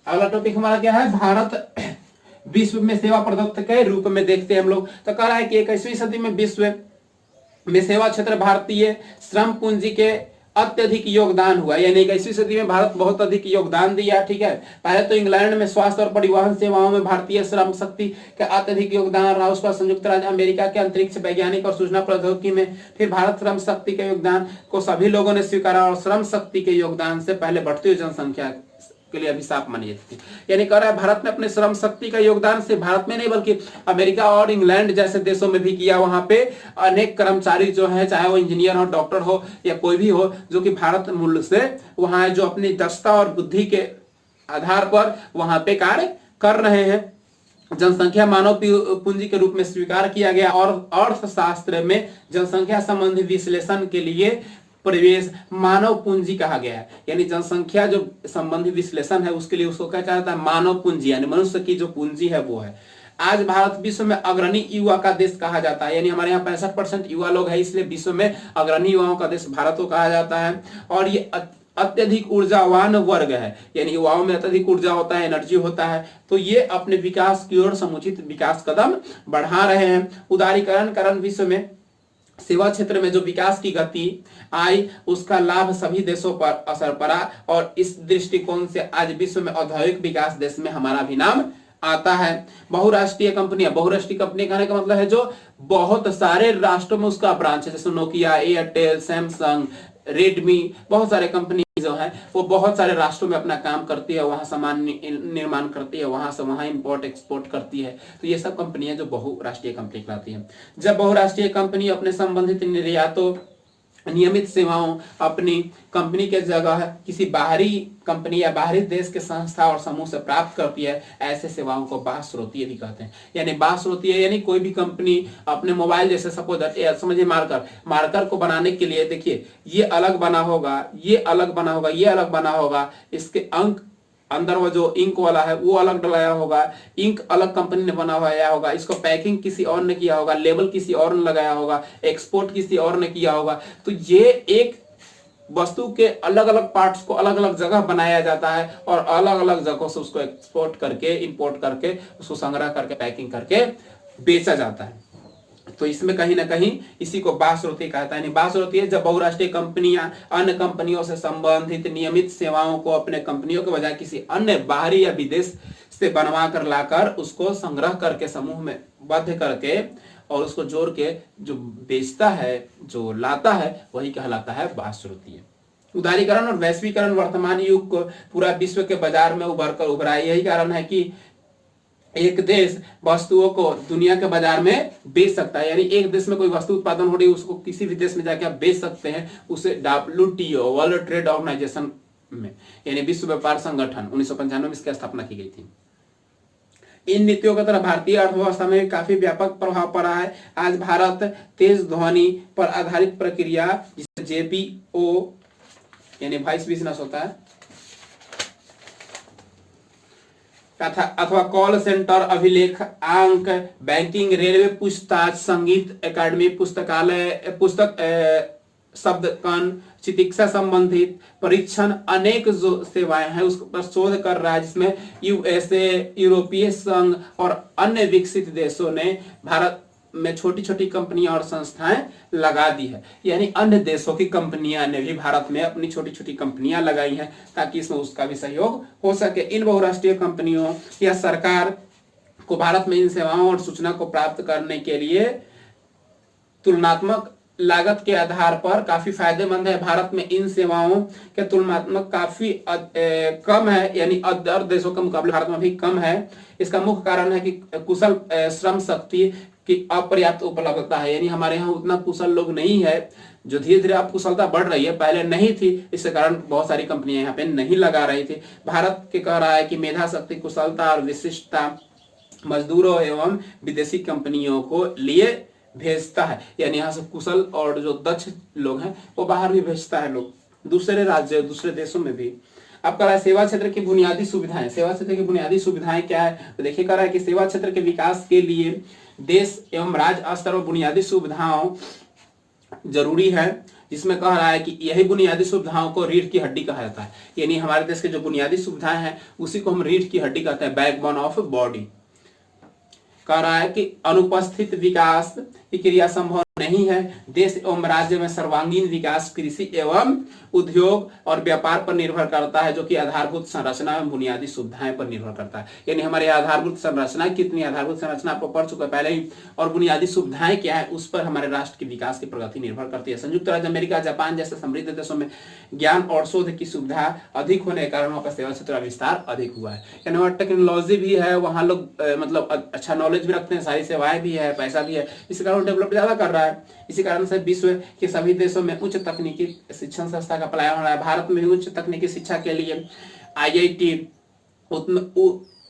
अगला टॉपिक हमारा क्या है, भारत विश्व में सेवा प्रदाता के रूप में देखते हैं हम लोग। तो कह रहा है कि 21वीं सदी में विश्व में सेवा क्षेत्र भारतीय श्रम पूंजी के अत्यधिक योगदान हुआ, यानी 21वीं सदी में भारत बहुत अधिक योगदान दिया। ठीक है, पहले तो इंग्लैंड में स्वास्थ्य और परिवहन सेवाओं में भारतीय श्रम शक्ति का अत्यधिक योगदान रहा। उसके बाद संयुक्त राज्य अमेरिका के अंतरिक्ष वैज्ञानिक और सूचना प्रौद्योगिकी में फिर भारत श्रम शक्ति के योगदान को सभी लोगों ने स्वीकारा और श्रम शक्ति के योगदान से पहले बढ़ती हुई जनसंख्या के लिए अभिशाप मानी जाती थी। यानी कह रहा है भारत ने अपने श्रम शक्ति का योगदान से भारत में नहीं बल्कि अमेरिका और इंग्लैंड जैसे देशों में भी किया। वहां पे अनेक कर्मचारी जो है, चाहे वो इंजीनियर हो, डॉक्टर हो या कोई भी हो, जो कि भारत मूल से वहां जो अपनी दक्षता और बुद्धि के आधार पर वहां पे कार्य कर रहे हैं। जनसंख्या मानव पूंजी के रूप में स्वीकार किया गया और अर्थशास्त्र में जनसंख्या संबंधी विश्लेषण के लिए परिवेश मानव पूंजी कहा गया है। यानी जनसंख्या जो संबंधी विश्लेषण है उसके लिए उसको क्या कहा जाता है, मानव पूंजी, यानी मनुष्य की जो पूंजी है वो है। आज भारत विश्व में अग्रणी युवा का देश कहा जाता है, यानी हमारे यहाँ 65% युवा लोग हैं, इसलिए विश्व में अग्रणी युवाओं का देश भारत को कहा जाता है। और ये अत्यधिक ऊर्जावान वर्ग है, यानी युवाओं में अत्यधिक ऊर्जा होता है, एनर्जी होता है, तो ये अपने विकास की ओर समुचित विकास कदम बढ़ा रहे हैं। उदारीकरण कारण विश्व में सेवा क्षेत्र में जो विकास की गति आई उसका लाभ सभी देशों पर असर पड़ा और इस दृष्टिकोण से आज विश्व में औद्योगिक विकास देश में हमारा भी नाम आता है। बहुराष्ट्रीय कंपनियां, बहुराष्ट्रीय कंपनी कहने का मतलब है जो बहुत सारे राष्ट्रों में उसका ब्रांच है, जैसे नोकिया, एयरटेल, सैमसंग, रेडमी, बहुत सारे कंपनी जो है वो बहुत सारे राष्ट्रों में अपना काम करती है, वहां सामान निर्माण करती है, वहां से वहां इंपोर्ट एक्सपोर्ट करती है। तो ये सब कंपनियां जो बहुराष्ट्रीय कंपनी कहलाती है। जब बहुराष्ट्रीय कंपनी अपने संबंधित निर्यातों नियमित सेवाओं अपनी कंपनी के जगह किसी बाहरी कंपनी या बाहरी देश के संस्था और समूह से प्राप्त करती है, ऐसे सेवाओं को बाह्यस्रोतीय भी कहते हैं। यानी बाह्यस्रोतीय यानी कोई भी कंपनी अपने मोबाइल जैसे सपोज समझिए मार्कर को बनाने के लिए देखिए ये अलग बना होगा, ये अलग बना होगा, ये अलग बना होगा, इसके अंक अंदर वो जो इंक वाला है वो अलग डलाया होगा, इंक अलग कंपनी ने बनाया होगा, इसको पैकिंग किसी और ने किया होगा, लेबल किसी और ने लगाया होगा, एक्सपोर्ट किसी और ने किया होगा। तो ये एक वस्तु के अलग अलग पार्ट्स को अलग अलग जगह बनाया जाता है और अलग अलग जगहों से उसको एक्सपोर्ट करके इंपोर्ट करके उसको संग्रह करके पैकिंग करके बेचा जाता है। तो इसमें कहीं ना कहीं इसी को बाह्यस्रोतीय कहता है। बाह्यस्रोतीय जब बहुराष्ट्रीय कंपनियां अन्य कंपनियों से संबंधित नियमित सेवाओं को अपने कंपनियों के बजाय किसी अन्य बाहरी या विदेश से बनवा कर लाकर उसको संग्रह करके समूह में बद्ध करके और उसको जोड़ के जो बेचता है, जो लाता है, वही कहलाता है बाह्यस्रोतीय। उदारीकरण और वैश्वीकरण वर्तमान युग को पूरा विश्व के बाजार में उभरा। यही कारण है कि एक देश वस्तुओं को दुनिया के बाजार में बेच सकता है, यानी एक देश में कोई वस्तु उत्पादन हो रही है उसको किसी भी देश में जाके आप बेच सकते हैं, उसे WTO वर्ल्ड ट्रेड ऑर्गेनाइजेशन में, यानी विश्व व्यापार संगठन 1995 में इसकी स्थापना की गई थी। इन नीतियों का तरह भारतीय अर्थव्यवस्था में काफी व्यापक प्रभाव पड़ा है। आज भारत तेज ध्वनि पर आधारित प्रक्रिया जिसे JPO यानी वॉइस बिजनेस होता है अथवा कॉल सेंटर, अभिलेख, अंक, बैंकिंग, रेलवे, पूछताछ, संगीत अकादमी, पुस्तकालय, पुस्तक शब्द कण, चिकित्सा संबंधित परीक्षण, अनेक जो सेवाएं हैं उस पर शोध कर रहा है, जिसमें USA, यूरोपीय संघ और अन्य विकसित देशों ने भारत में छोटी छोटी कंपनियां और संस्थाएं लगा दी है। यानी अन्य देशों की कंपनियां ने भी भारत में अपनी छोटी छोटी कंपनियां लगाई हैं ताकि इसमें उसका भी सहयोग हो सके। इन बहुराष्ट्रीय कंपनियों या सरकार को भारत में इन सेवाओं और सूचना को प्राप्त करने के लिए तुलनात्मक लागत के आधार पर काफी फायदेमंद है। भारत में इन सेवाओं के तुलनात्मक काफी कम है, यानी अदर देशों के मुकाबले भारत में भी कम है। इसका मुख्य कारण है कि कुशल श्रम शक्ति की अपर्याप्त उपलब्धता है, यानी हमारे यहाँ उतना कुशल लोग नहीं है। जो धीरे धीरे अब कुशलता बढ़ रही है, पहले नहीं थी, इसके कारण बहुत सारी कंपनियां यहाँ पे नहीं लगा रही थी। भारत के कह रहा है कि मेधा शक्ति, कुशलता और विशिष्टता मजदूरों एवं विदेशी कंपनियों को लिए भेजता है, यानी यहाँ से कुशल और जो दक्ष लोग हैं वो बाहर भी भेजता है, लोग दूसरे राज्य दूसरे देशों में भी। अब कह रहा है सेवा क्षेत्र की बुनियादी सुविधाएं। सेवा क्षेत्र की बुनियादी सुविधाएं क्या है, तो देखिए कह रहा है कि सेवा क्षेत्र के विकास के लिए देश एवं राज्य स्तर पर बुनियादी सुविधाओं जरूरी है। जिसमें कह रहा है कि यही बुनियादी सुविधाओं को रीढ़ की हड्डी कहा जाता है। यानी हमारे देश के जो बुनियादी सुविधाएं हैं उसी को हम रीढ़ की हड्डी कहते हैं, बैकबोन ऑफ बॉडी। कह रहा है कि अनुपस्थित विकास की क्रिया संभव नहीं है। देश एवं राज्य में सर्वांगीण विकास कृषि एवं उद्योग और व्यापार पर निर्भर करता है, जो कि आधारभूत संरचना एवं बुनियादी सुविधाएं पर निर्भर करता है। यानी हमारे आधारभूत संरचना कितनी, आधारभूत संरचना आपको पढ़ चुका है पहले ही, और बुनियादी सुविधाएं क्या है उस पर हमारे राष्ट्र के विकास की प्रगति निर्भर करती है। संयुक्त राज्य अमेरिका, जापान जैसे समृद्ध देशों में ज्ञान और शोध की सुविधा अधिक होने के कारण वहां पर सेवा क्षेत्र का विस्तार अधिक हुआ है। यानी वहाँ टेक्नोलॉजी भी है, वहाँ लोग मतलब अच्छा नॉलेज भी रखते हैं, सारी सेवाएं भी है, पैसा भी है, इसी कारण डेवलप ज्यादा कर रहा है। इसी कारण से विश्व के सभी देशों में उच्च तकनीकी शिक्षण संस्था का पलायन हो रहा है। भारत में भी उच्च तकनीकी शिक्षा के लिए IIT,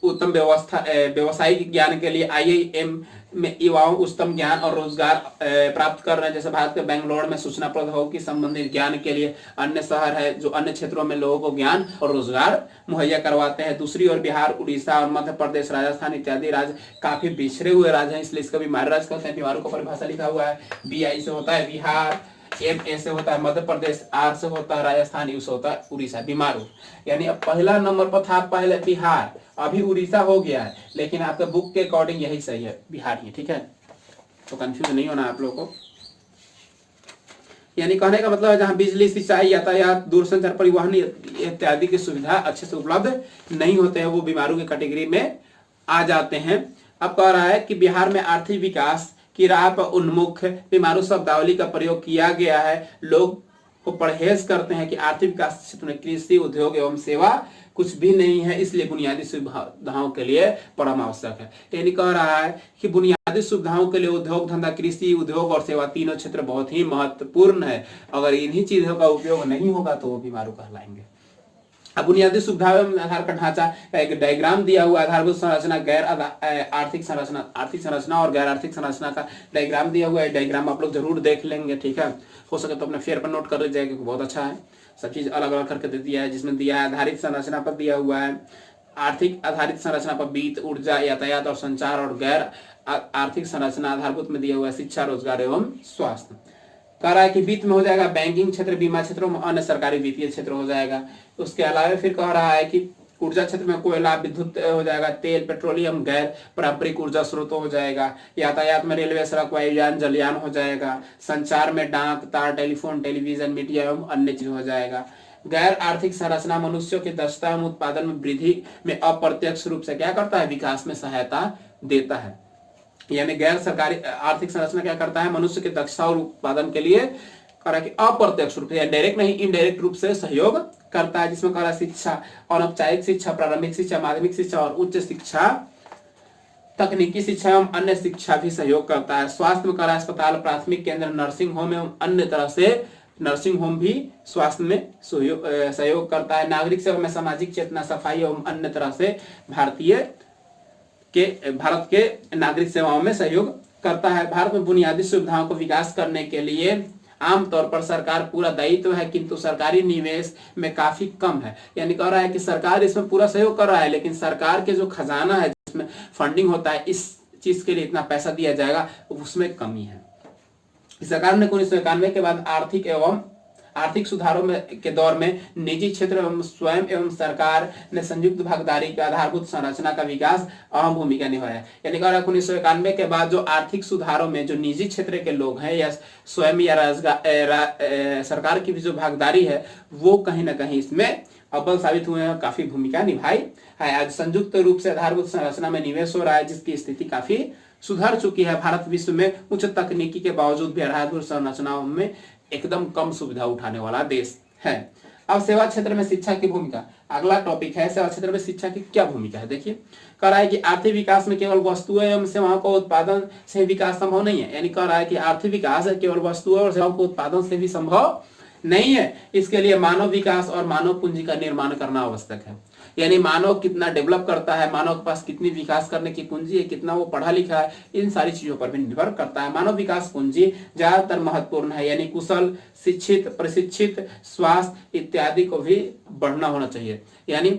उत्तम व्यवसायिक ज्ञान के लिए IIM में युवाओं उच्चतम ज्ञान और रोजगार प्राप्त कर रहे हैं। जैसे भारत के बेंगलोर में सूचना प्रौद्योगिकी संबंधित ज्ञान के लिए अन्य शहर है जो अन्य क्षेत्रों में लोगों को ज्ञान और रोजगार मुहैया करवाते हैं। दूसरी ओर बिहार, उड़ीसा और मध्य प्रदेश, राजस्थान इत्यादि राज्य काफी पिछड़े हुए राज्य हैं, इसलिए इसका बीमार राज्य कहते हैं। बीमारों को परिभाषा लिखा हुआ है, BI से होता है बिहार, MA से होता है मध्य प्रदेश, R से होता है राजस्थान, U से होता है उड़ीसा। बीमारू यानी अब पहला नंबर पर था पहले बिहार, अभी उड़ीसा हो गया है, लेकिन आपके बुक के अकॉर्डिंग यही सही है, बिहार ही, ठीक है, तो कंफ्यूज नहीं होना आप लोगों को। यानी कहने का मतलब है जहां बिजली, सिंचाई, यातायात, दूरसंचार, परिवहन इत्यादि की सुविधा अच्छे से उपलब्ध नहीं होते हैं, वो बीमारू की कैटेगरी में आ जाते हैं। अब कह रहा है कि बिहार में आर्थिक विकास की राह पर उन्मुख बीमारू शब्दावली का प्रयोग किया गया है। लोग को परहेज करते हैं कि आर्थिक विकास क्षेत्र में कृषि, उद्योग एवं सेवा कुछ भी नहीं है, इसलिए बुनियादी सुविधाओं के लिए परम आवश्यक है। यानी कह रहा है कि बुनियादी सुविधाओं के लिए उद्योग धंधा, कृषि, उद्योग और सेवा तीनों क्षेत्र बहुत ही महत्वपूर्ण है। अगर इन्हीं चीजों का उपयोग नहीं होगा तो वो बीमारू कहलाएंगे। अब बुनियादी सुविधाओं में आधार का ढांचा का एक डायग्राम दिया हुआ है। आधारभूत संरचना, गैर आर्थिक संरचना, आर्थिक संरचना और गैर आर्थिक संरचना का डायग्राम दिया हुआ है। डायग्राम आप लोग जरूर देख लेंगे, ठीक है, हो सके तो अपने फेयर पर नोट कर लीजिएगा क्योंकि बहुत अच्छा है, सब चीज अलग अलग करके दे दिया है। जिसमें दिया है आधारित संरचना पर दिया हुआ है, आर्थिक आधारित संरचना पर वित्त, ऊर्जा, यातायात और संचार, और गैर आर्थिक संरचना आधारभूत में दिया हुआ है शिक्षा, रोजगार एवं स्वास्थ्य। कह रहा है कि वित्त में हो जाएगा बैंकिंग क्षेत्र, बीमा क्षेत्रों में अन्य सरकारी वित्तीय क्षेत्र हो जाएगा। उसके अलावा फिर कह रहा है कि ऊर्जा क्षेत्र में कोयला, विद्युत हो जाएगा, तेल, पेट्रोलियम, गैर पारंपरिक ऊर्जा स्रोत हो जाएगा। यातायात में रेलवे, सड़क, वायुयान, जलयान हो जाएगा। संचार में डाक, तार, टेलीफोन, टेलीविजन, मीडिया एवं अन्य चीज हो जाएगा। गैर आर्थिक संरचना मनुष्यों की दक्षता एवं उत्पादन में वृद्धि में अप्रत्यक्ष रूप से क्या करता है, विकास में सहायता देता है। यानी गैर सरकारी आर्थिक संरचना क्या करता है, मनुष्य की दक्षता और उत्पादन के लिए अप्रत्यक्ष रूप से, डायरेक्ट नहीं इनडायरेक्ट रूप से सहयोग करता है। जिसमें कह रहा है शिक्षा, अनौपचारिक शिक्षा, प्रारंभिक शिक्षा, माध्यमिक शिक्षा और उच्च शिक्षा, तकनीकी शिक्षा एवं अन्य शिक्षा भी सहयोग करता है। स्वास्थ्य में कह रहा है अस्पताल, प्राथमिक केंद्र, नर्सिंग होम एवं अन्य तरह से नर्सिंग होम भी स्वास्थ्य में सहयोग करता है। नागरिक सेवा में सामाजिक चेतना, सफाई एवं अन्य तरह से भारत के नागरिक सेवाओं में सहयोग करता है। भारत में बुनियादी सुविधाओं को विकास करने के लिए आमतौर पर सरकार पूरा दायित्व है, किंतु सरकारी निवेश में काफी कम है। यानी कह रहा है कि सरकार इसमें पूरा सहयोग कर रहा है, लेकिन सरकार के जो खजाना है जिसमें फंडिंग होता है, इस चीज के लिए इतना पैसा दिया जाएगा, उसमें कमी है। सरकार ने 1991 के बाद आर्थिक सुधारों में के दौर में निजी क्षेत्र एवं स्वयं एवं सरकार ने संयुक्त भागीदारी के आधारभूत संरचना का विकास अहम भूमिका निभाया। यानी कह रहा है 1991 के बाद जो आर्थिक सुधारों में जो निजी क्षेत्र के लोग हैं या स्वयं या सरकार की भी जो भागीदारी है वो कहीं ना कहीं इसमें अव्वल साबित हुए हैं, काफी भूमिका निभाई है। आज संयुक्त रूप से आधारभूत संरचना में निवेश हो रहा है, जिसकी स्थिति काफी सुधर चुकी है। भारत विश्व में उच्च तकनीकी के बावजूद भी आधारभूत संरचनाओं में एकदम कम सुविधा उठाने वाला देश है। अब सेवा क्षेत्र में शिक्षा की भूमिका, अगला टॉपिक है सेवा क्षेत्र में शिक्षा की क्या भूमिका है। देखिए कह रहा है कि आर्थिक विकास में केवल वस्तुएं एवं सेवाओं को उत्पादन से विकास संभव नहीं है। यानी कह रहा है कि आर्थिक विकास केवल वस्तुओं और सेवाओं को उत्पादन से भी संभव नहीं है, इसके लिए मानव विकास और मानव पूंजी का निर्माण करना आवश्यक है। यानी मानव कितना डेवलप करता है, मानव के पास कितनी विकास करने की पूंजी है, कितना वो पढ़ा लिखा है, इन सारी चीजों पर भी निर्भर करता है। मानव विकास पूंजी ज्यादातर महत्वपूर्ण है, यानी कुशल, शिक्षित, प्रशिक्षित, स्वास्थ्य इत्यादि को भी बढ़ना होना चाहिए। यानी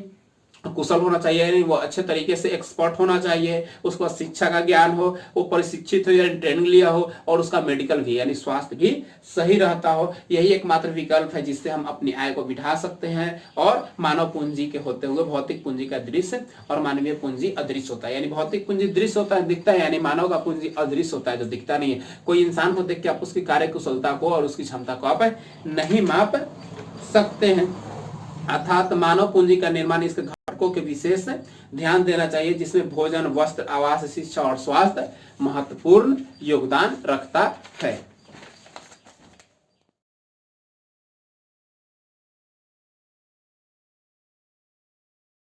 कुशल होना चाहिए, यानी वो अच्छे तरीके से एक्सपर्ट होना चाहिए, उसको शिक्षा का ज्ञान हो, वो प्रशिक्षित हो यानी ट्रेनिंग लिया हो, और उसका मेडिकल भी यानी स्वास्थ्य भी सही रहता हो। यही एकमात्र विकल्प है जिससे हम अपनी आय को बिठा सकते हैं। और मानव पूंजी के होते हुए भौतिक पूंजी का दृश्य और मानवीय पूंजी अदृश्य होता है। यानी भौतिक पूंजी दृश्य होता है, दिखता है, यानी मानव का पूंजी अदृश्य होता है जो दिखता नहीं है। कोई इंसान को देख के आप उसकी कार्य कुशलता को और उसकी क्षमता को आप नहीं माप सकते हैं। अर्थात मानव पूंजी का निर्माण इसके घटकों के विशेष ध्यान देना चाहिए, जिसमें भोजन, वस्त्र, आवास, शिक्षा और स्वास्थ्य महत्वपूर्ण योगदान रखता है।